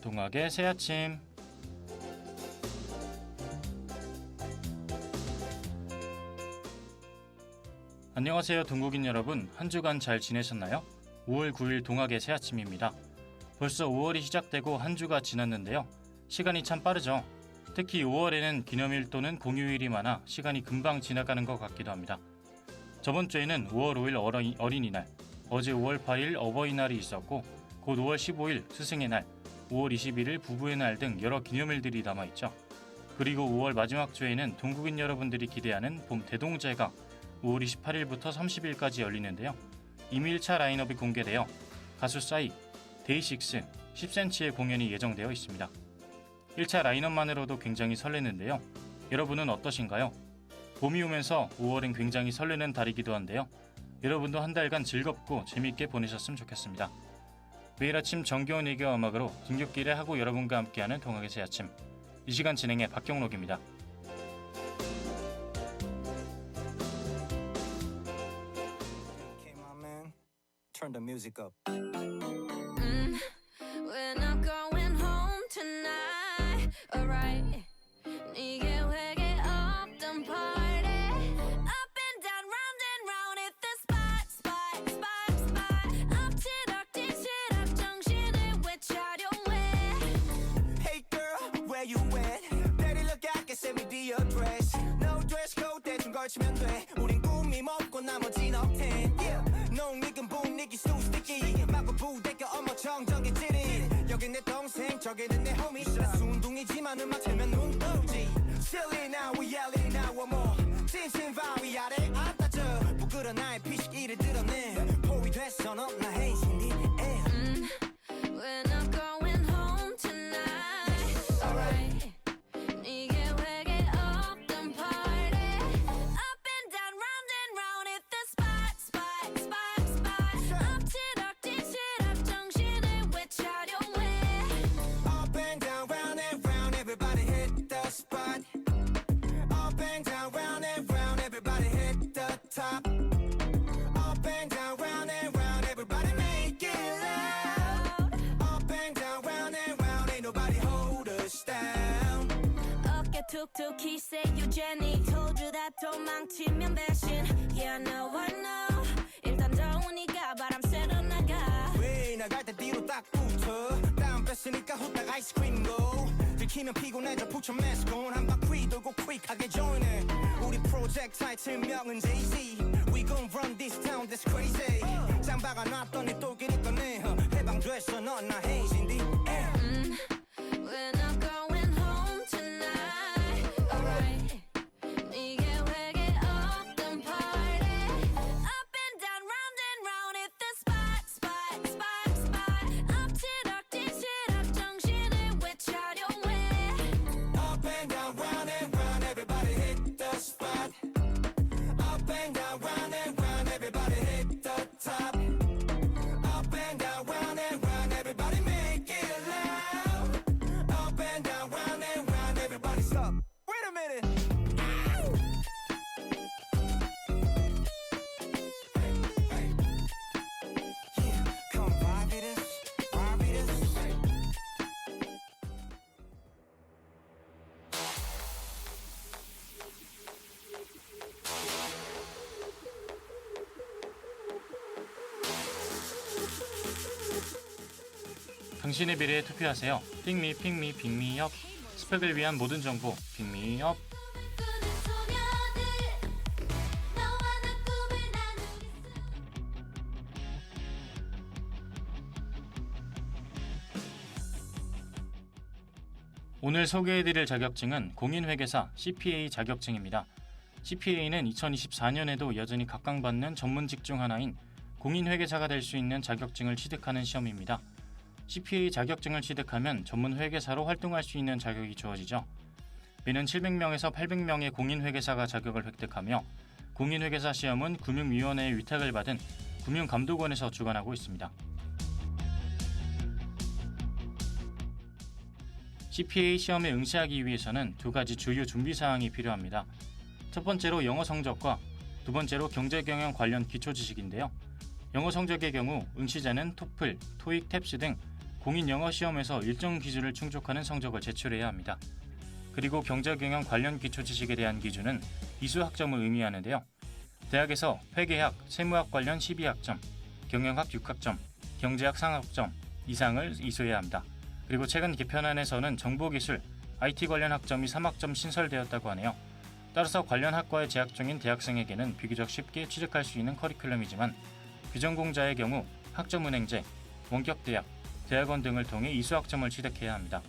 동학의 새아침. 안녕하세요 동국인 여러분, 한 주간 잘 지내셨나요? 5월 9일 동학의 새아침입니다. 벌써 5월이 시작되고 한 주가 지났는데요. 시간이 참 빠르죠. 특히 5월에는 기념일 또는 공휴일이 많아 시간이 금방 지나가는 것 같기도 합니다. 저번 주에는 5월 5일 어린이날, 어제 5월 8일 어버이날이 있었고 곧 5월 15일 스승의 날, 5월 21일 부부의 날 등 여러 기념일들이 남아있죠. 그리고 5월 마지막 주에는 동국인 여러분들이 기대하는 봄 대동제가 5월 28일부터 30일까지 열리는데요. 이미 1차 라인업이 공개되어 가수 싸이, 데이식스, 10cm의 공연이 예정되어 있습니다. 1차 라인업만으로도 굉장히 설레는데요. 여러분은 어떠신가요? 봄이 오면서 5월은 굉장히 설레는 달이기도 한데요. 여러분도 한 달간 즐겁고 재밌게 보내셨으면 좋겠습니다. 매일 아침 정겨운 애교와 음악으로 등굣길에 하고 여러분과 함께하는 동학의 새 아침. 이 시간 진행의 박경록입니다. Turn the music up. We're not going home tonight. Alright. 네게 회개 없던 party. Up and down, round and round. Hit the spot, spot, spot, spot. 엎치락 뒤치락 정신을 외차려해. Hey girl, where you at? Daddy look I can send me the address. No dress code 대충 걸치면 돼. 우린 꿈이 먹고 나머진 업텐. Yeah. 농익은 분위기 so sticky. 마구 부대껴 어머 정적인 찌릿. 여긴 내 동생 저기는 내 homie. 순둥이지만 음악 틀면 눈 떠오지. Silly now we yelling now one more. 찐친 바위 아래 앉아줘. 부끄러운 나의 피식이를 드러내. 포위 됐어 넌 나 헤이신디. We're not going home tonight. Alright. 네게 회개 없던 party. Up and down, round and round. Hit the spot, spot, spot, spot. 엎치락 뒤치락 정신을 외차려해. Up and down, round and round, everybody hit the spot. Up and down, round and round, everybody hit the top. Up and down, round and round, everybody make it loud. Up and down, round and round, ain't nobody hold us down. 어깨 툭툭히 say you Jenny. Told you that 도망치면 배신. Yeah, I know. 일단 더우니까 바람 쐬러 나가. 왜 나갈 때 뒤로 딱 붙어. 다음 뺐으니까 후딱 아이스크림도. 들키면 피곤해져 put your mask on. 한 바퀴 돌고 quick하게 join해. 우리 프로젝트 타이틀명은 Jay-Z. We gon' run this town that's crazy. 장바가 놨더니 또 길이 떠네. 해방됐어 넌 나 헤이신디. We're not going home tonight. Alright. 네게 회개 없던 party. Up and down, round and round. Hit the spot, spot, spot, spot. 엎치락 뒤치락 정신을 외차려해. Up and down, round and round, everybody hit the spot. Up and down, round and round, everybody hit the top. Up and down, round and round, everybody make it loud. Up and down, round and round, everybody stop. Wait a minute. Yeah, come vibe with us, vibe with us. 당신의 미래에 투표하세요. 핑미 핑미 핑미업. 스펙을 위한 모든 정보 핑미업. 꿈꾸는 소녀들. 너와 나 꿈을 나누겠어. 오늘 소개해드릴 자격증은 공인회계사 CPA 자격증입니다. CPA는 2024년에도 여전히 각광받는 전문직 중 하나인 공인회계사가 될 수 있는 자격증을 취득하는 시험입니다. CPA 자격증을 취득하면 전문 회계사로 활동할 수 있는 자격이 주어지죠. 매년 700명에서 800명의 공인회계사가 자격을 획득하며 공인회계사 시험은 금융위원회의 위탁을 받은 금융감독원에서 주관하고 있습니다. CPA 시험에 응시하기 위해서는 두 가지 주요 준비사항이 필요합니다. 첫 번째로 영어 성적과 두 번째로 경제경영 관련 기초 지식인데요. 영어 성적의 경우 응시자는 토플, 토익, 탭스 등 공인 영어 시험에서 일정 기준을 충족하는 성적을 제출해야 합니다. 그리고 경제경영 관련 기초 지식에 대한 기준은 이수학점을 의미하는데요. 대학에서 회계학, 세무학 관련 12학점, 경영학 6학점, 경제학 3학점 이상을 이수해야 합니다. 그리고 최근 개편안에서는 정보기술, IT 관련 학점이 3학점 신설되었다고 하네요. 따라서 관련 학과에 재학 중인 대학생에게는 비교적 쉽게 취득할 수 있는 커리큘럼이지만 비전공자의 경우 학점은행제, 원격대학, 대학원 등을 통해 이수학점을 취득해야 합니다.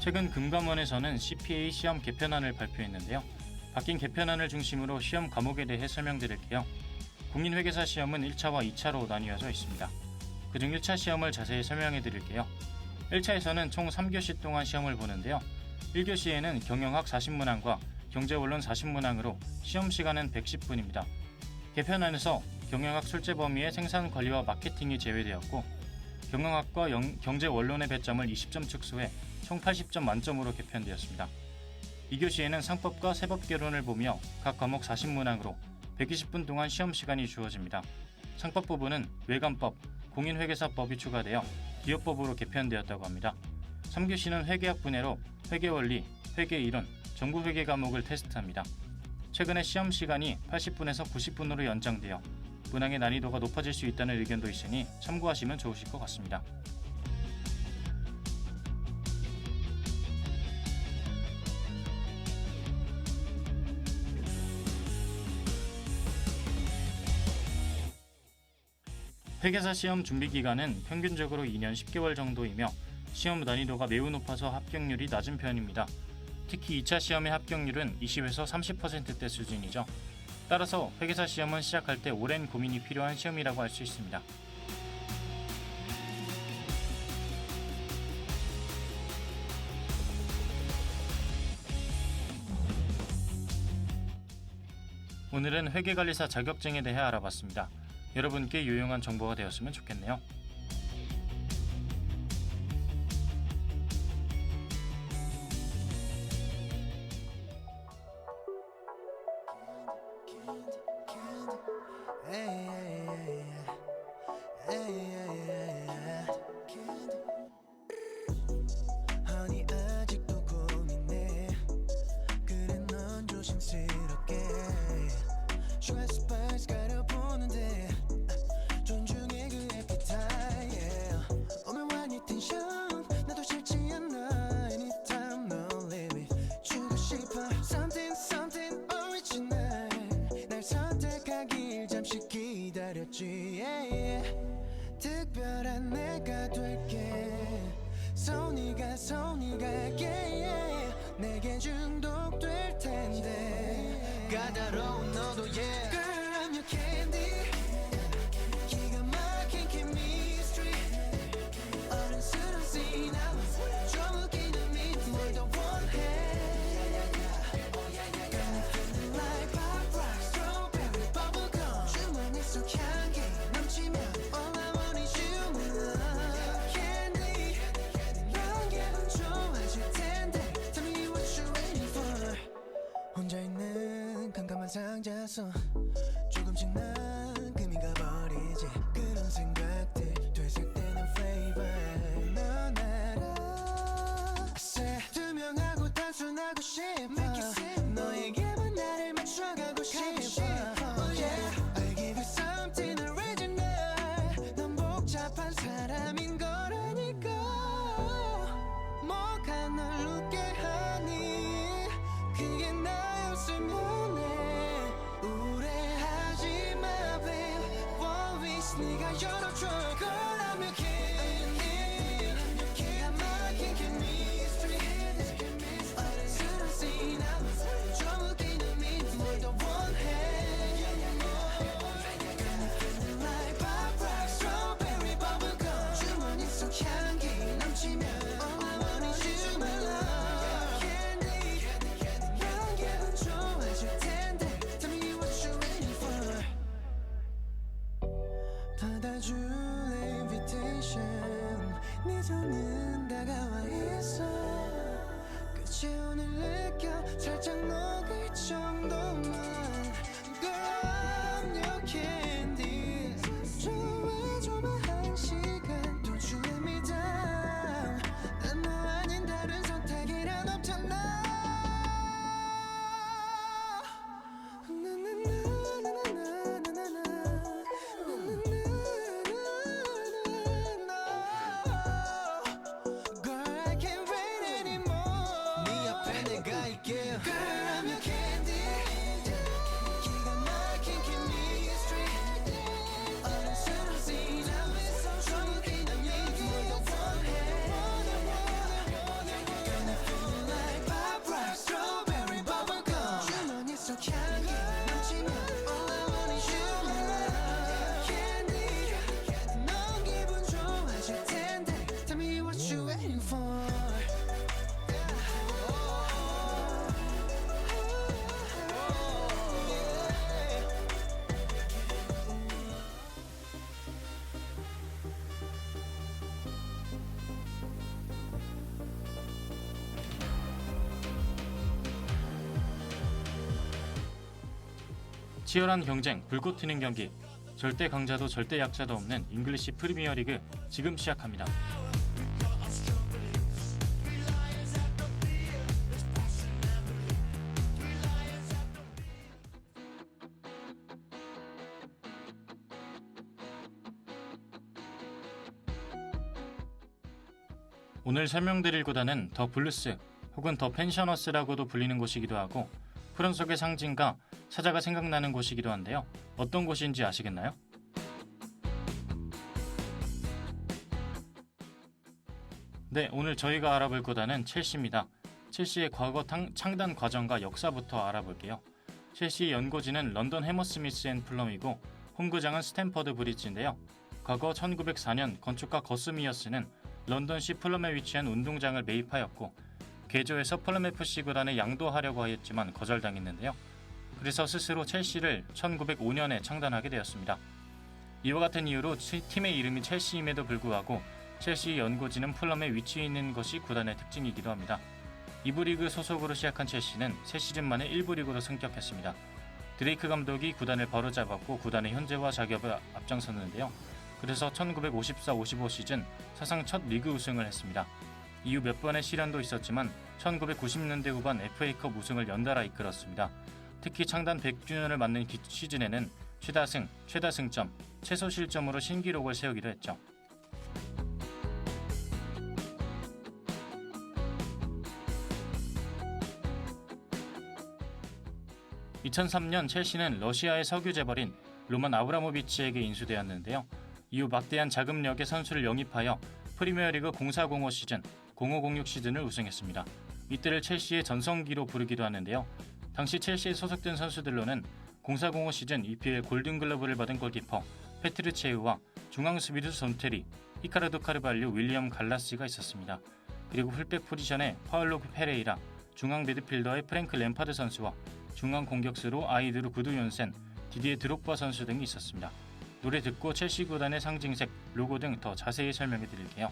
최근 금감원에서는 CPA 시험 개편안을 발표했는데요. 바뀐 개편안을 중심으로 시험 과목에 대해 설명드릴게요. 국민회계사 시험은 1차와 2차로 나뉘어져 있습니다. 그중 1차 시험을 자세히 설명해 드릴게요. 1차에서는 총 3교시 동안 시험을 보는데요. 1교시에는 경영학 40문항과 경제원론 40문항으로 시험 시간은 110분입니다. 개편안에서 경영학 출제 범위의 생산관리와 마케팅이 제외되었고 경영학과 경제원론의 배점을 20점 축소해 총 80점 만점으로 개편되었습니다. 2교시에는 상법과 세법개론을 보며 각 과목 40문항으로 120분 동안 시험 시간이 주어집니다. 상법 부분은 외관법, 공인회계사법이 추가되어 기업법으로 개편되었다고 합니다. 3교시는 회계학 분야로 회계원리, 회계이론, 정부회계 과목을 테스트합니다. 최근에 시험 시간이 80분에서 90분으로 연장되어 문항의 난이도가 높아질 수 있다는 의견도 있으니 참고하시면 좋으실 것 같습니다. 회계사 시험 준비 기간은 평균적으로 2년 10개월 정도이며 시험 난이도가 매우 높아서 합격률이 낮은 편입니다. 특히 2차 시험의 합격률은 20에서 30%대 수준이죠. 따라서 회계사 시험은 시작할 때 오랜 고민이 필요한 시험이라고 할 수 있습니다. 오늘은 회계관리사 자격증에 대해 알아봤습니다. 여러분께 유용한 정보가 되었으면 좋겠네요. 아니 아직도 고민해. 그래 넌 조심스럽게 슈가 스파이스 가려보는데 존중해 그 appetite yeah. 오면 완이 텐션 나도 싫지 않아. Anytime no limit 주고 싶어 Something something original. 날 선택하길 잠시 기다렸지 yeah, yeah. 특별한 내가 될게 손이가 yeah, yeah. 내게 중독될 텐데 까다로운 너도 yeah. Girl I'm your candy. 기가 막힌 chemistry. 어른스러운 scene 좀 웃기는 meet 뭘 더 원해. Got me feeling like pop rock strawberry bubblegum. 주머니 속 향기 넘치면 all I want is you my love candy. 넌 기분 좋아질 텐데 Tell me what you're waiting for. 혼자 있는 캄캄한 상자 속 조금씩 난 금이 가버리지. 그런 생각들 되살때는 flavor 넌 알아. Say 투명하고 단순하고 싶어. 너에게만 나를 맞춰가고 싶어 oh, yeah. I give you something original. 넌 복잡한 사람인 거라니까. 뭐가 널 웃게 하니. 그게 나였으면 해. 우울해하지 마 babe. One wish 네가 열어줘. 계절은 다가와 있어 끝이 오늘 느껴 살짝 녹을 정도만 Girl I'm your candy 좋아줘봐 한 시간 Don't you let me down 난 너 아닌 다른 선택이란 없잖아 치열한 경쟁, 불꽃 튀는 경기, 절대 강자도 절대 약자도 없는 잉글리시 프리미어리그 지금 시작합니다. 오늘 설명드릴 구단은 더 블루스 혹은 더 펜셔너스라고도 불리는 곳이기도 하고 푸른 속의 상징과 사자가 생각나는 곳이기도 한데요. 어떤 곳인지 아시겠나요? 네, 오늘 저희가 알아볼 구단은 첼시입니다. 첼시의 과거 창단 과정과 역사부터 알아볼게요. 첼시의 연고지는 런던 해머스미스 앤 플럼이고 홈구장은 스탠퍼드 브리지인데요. 과거 1904년 건축가 거스미어스는 런던시 플럼에 위치한 운동장을 매입하였고 개조해서 플럼 FC 구단에 양도하려고 하였지만 거절당했는데요. 그래서 스스로 첼시를 1905년에 창단하게 되었습니다. 이와 같은 이유로 팀의 이름이 첼시임에도 불구하고 첼시의 연고지는 플럼에 위치해 있는 것이 구단의 특징이기도 합니다. 2부 리그 소속으로 시작한 첼시는 3시즌 만에 1부 리그로 승격했습니다. 드레이크 감독이 구단을 바로잡았고 구단의 현재화 작업에 앞장섰는데요. 그래서 1954-55 시즌 사상 첫 리그 우승을 했습니다. 이후 몇 번의 시련도 있었지만 1990년대 후반 FA컵 우승을 연달아 이끌었습니다. 특히 창단 100주년을 맞는 시즌에는 최다승, 최다승점, 최소 실점으로 신기록을 세우기도 했죠. (2003년) 첼시는 러시아의 석유 재벌인 로만 아브라모비치에게 인수되었는데요. 이후 막대한 자금력의 선수를 영입하여 프리미어리그 04-05 시즌, 05-06 시즌을 우승했습니다. 이때를 첼시의 전성기로 부르기도 하는데요. 당시 첼시에 소속된 선수들로는 04-05 시즌 EPL 골든글러브를 받은 골키퍼 페트르체우와 중앙 수비수 손테리, 히카르도 카르발류, 윌리엄 갈라시가 있었습니다. 그리고 풀백 포지션에 파울로 페레이라, 중앙 미드필더의 프랭크 램파드 선수와 중앙 공격수로 아이드루 구두욘센, 디디에 드록바 선수 등이 있었습니다. 노래 듣고 첼시 구단의 상징색, 로고 등 더 자세히 설명해 드릴게요.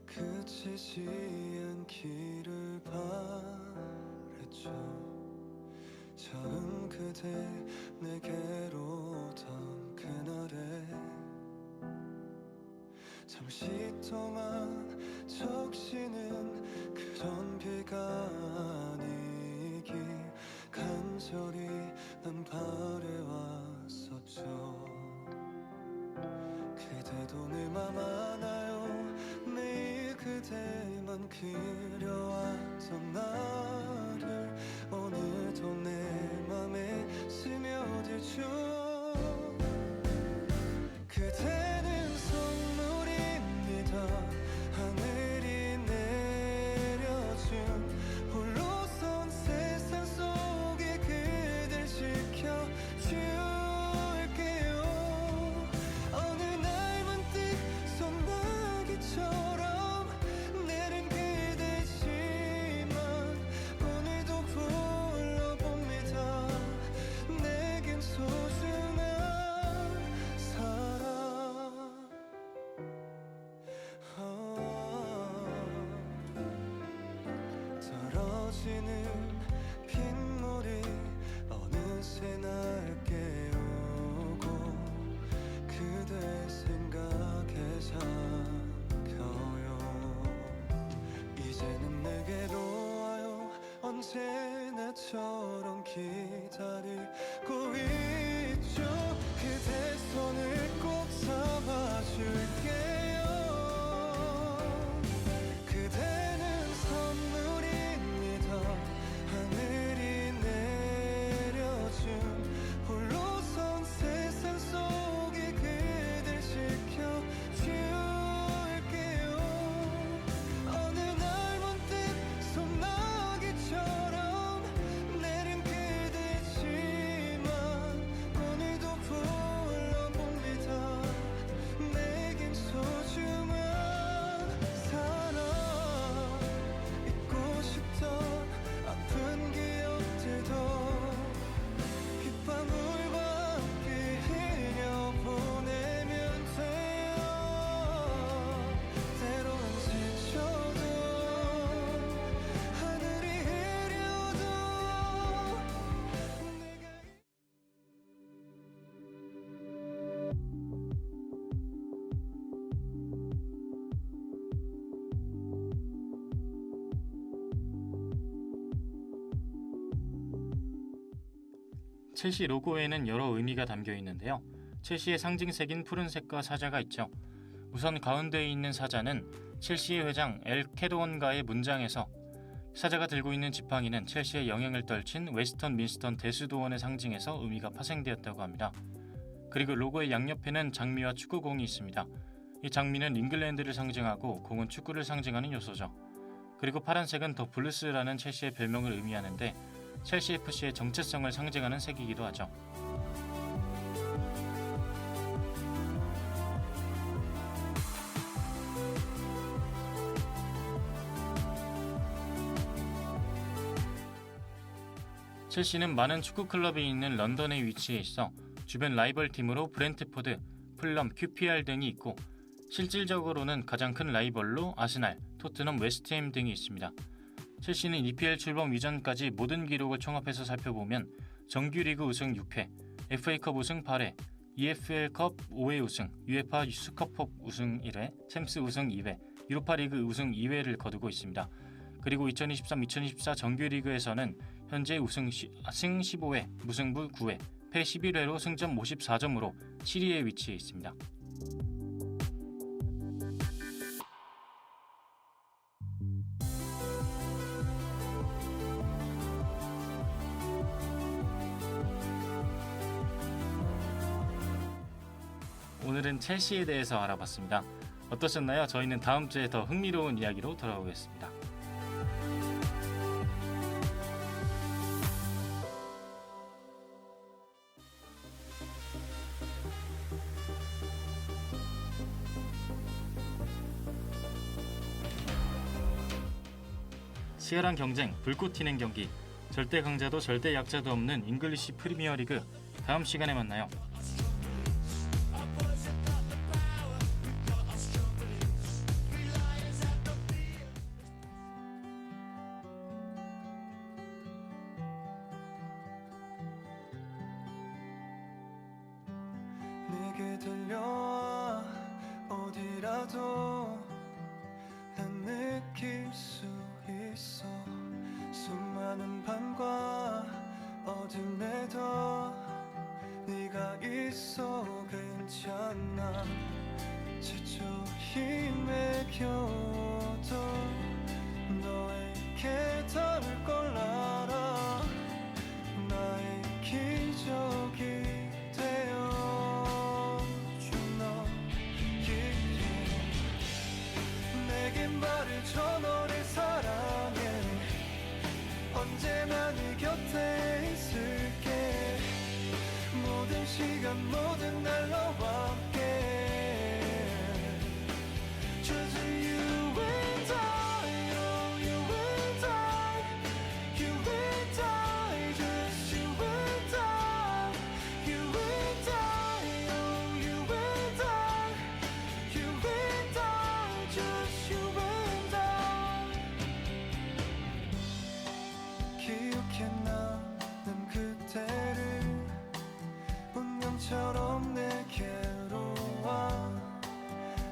그치지 않기를 바랬죠. 처음 그대 내게로 오던 그날에 잠시 동안 적시는 그런 비가 아니길 간절히 난 바래왔었죠. 그대도 내 맘 아나요? 매일 그대만 그려왔던 나를 오늘도 내 맘에 스며들죠. 그대는 선물입니다. 하늘이 내려준 홀로 쏟아지는 빗물이 어느새 날 깨우고 그대 생각에 잠겨요. 이제는 내게로 와요. 언제나처럼 기다리고 있죠. 그대 손을 꼭 잡아줄게요. 그대는 선물입니다. 하늘이 내려준 홀로선 세상 속에 그댈 지켜줄게요. 어느 날 문득 소나기처럼 내린 그대지만 오늘도 불러봅니다. 내겐 소중한 사랑. 잊고 싶던 아픈 기억들도 빗방울과 함께 흘려보내면 돼요. 때론 스쳐도 하늘이 흐려도 내가 첼시 로고에는 여러 의미가 담겨 있는데요. 첼시의 상징색인 푸른색과 사자가 있죠. 우선 가운데에 있는 사자는 첼시의 회장 엘 캐도원가의 문장에서, 사자가 들고 있는 지팡이는 첼시의 영향을 떨친 웨스턴 민스턴 대수도원의 상징에서 의미가 파생되었다고 합니다. 그리고 로고의 양옆에는 장미와 축구공이 있습니다. 이 장미는 잉글랜드를 상징하고 공은 축구를 상징하는 요소죠. 그리고 파란색은 더 블루스라는 첼시의 별명을 의미하는데 첼시 FC의 정체성을 상징하는 색이기도 하죠. 첼시는 많은 축구 클럽이 있는 런던에 위치해 있어 주변 라이벌 팀으로 브렌트포드, 풀럼, QPR 등이 있고, 실질적으로는 가장 큰 라이벌로 아스날, 토트넘, 웨스트햄 등이 있습니다. 첼시는 EPL 출범 이전까지 모든 기록을 총합해서 살펴보면 정규리그 우승 6회, FA컵 우승 8회, EFL컵 5회 우승, UEFA 유스컵 우승 1회, 챔스 우승 2회, 유로파리그 우승 2회를 거두고 있습니다. 그리고 2023-2024 정규리그에서는 현재 승 15회, 무승부 9회, 패 11회로 승점 54점으로 7위에 위치해 있습니다. 오늘은 첼시에 대해서 알아봤습니다. 어떠셨나요? 저희는 다음 주에 더 흥미로운 이야기로 돌아오겠습니다. 치열한 경쟁, 불꽃 튀는 경기, 절대 강자도 절대 약자도 없는 잉글리시 프리미어리그, 다음 시간에 만나요. 내게 들려와 어디라도 난 느낄 수 있어. 수많은 밤과 어둠에도 네가 있어. 괜찮아. 지쳐 힘에 겨워도 너에게 닿을 걸 알아. 나의 기적이 내게 말해줘. 너를 사랑해. 언제나 네 곁에 있을게. 모든 시간 모든 날 너와 함께. Just you and I, oh you and I, you and I, just you and I, you and I, oh you and I, you and I, just you and I. 기억해 나는 그때를 운명처럼 내게로 와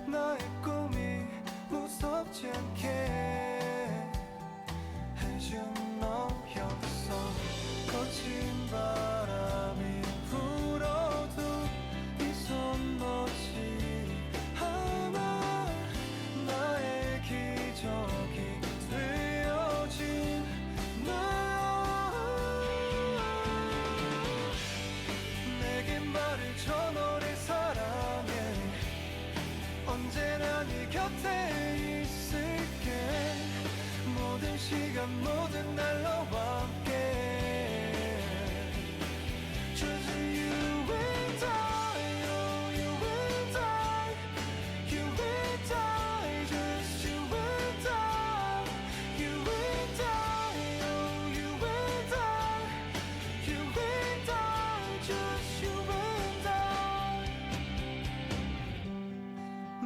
나의 꿈이 무섭지 않게 해준 너였어 거친 바람이 불어도 이 손멋이 아마 나의 기적이 되어진 내게 말해줘 너를 사랑해 언제나 네 곁에 있을게 모든 시간 모든 날 너와 함께 Just you and I, oh you and I, you and I, just you and I, you and I, oh you and I, you and I, just you and I.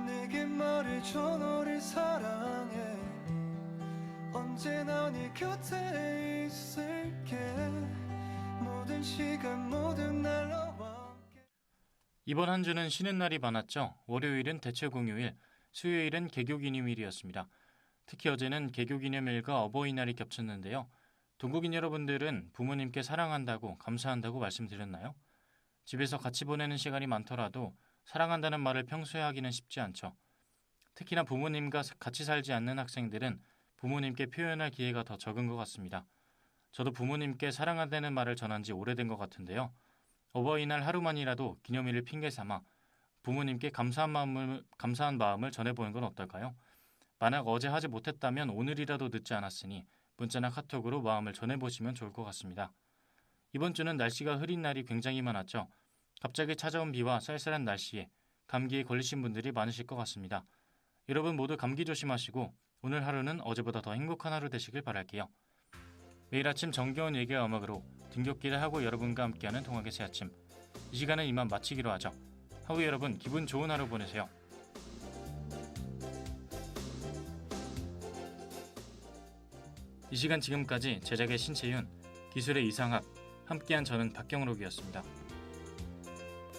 내게 말해줘 너를 사랑해 언제나 네 곁에 있을게 모든 시간 모든 날 너와 함께 이번 한 주는 쉬는 날이 많았죠. 월요일은 대체공휴일, 수요일은 개교기념일이었습니다. 특히 어제는 개교기념일과 어버이날이 겹쳤는데요. 동국인 여러분들은 부모님께 사랑한다고 감사한다고 말씀드렸나요? 집에서 같이 보내는 시간이 많더라도 사랑한다는 말을 평소에 하기는 쉽지 않죠. 특히나 부모님과 같이 살지 않는 학생들은 부모님께 표현할 기회가 더 적은 것 같습니다. 저도 부모님께 사랑한다는 말을 전한 지 오래된 것 같은데요. 어버이날 하루만이라도 기념일을 핑계 삼아 부모님께 감사한 마음을 전해보는 건 어떨까요? 만약 어제 하지 못했다면 오늘이라도 늦지 않았으니 문자나 카톡으로 마음을 전해보시면 좋을 것 같습니다. 이번 주는 날씨가 흐린 날이 굉장히 많았죠. 갑자기 찾아온 비와 쌀쌀한 날씨에 감기에 걸리신 분들이 많으실 것 같습니다. 여러분 모두 감기 조심하시고 오늘 하루는 어제보다 더 행복한 하루 되시길 바랄게요. 매일 아침 정겨운 얘기와 음악으로 등굣길을 하고 여러분과 함께하는 동학의 새아침. 이 시간은 이만 마치기로 하죠. 하루 여러분 기분 좋은 하루 보내세요. 이 시간 지금까지 제작의 신채윤, 기술의 이상학, 함께한 저는 박경록이었습니다.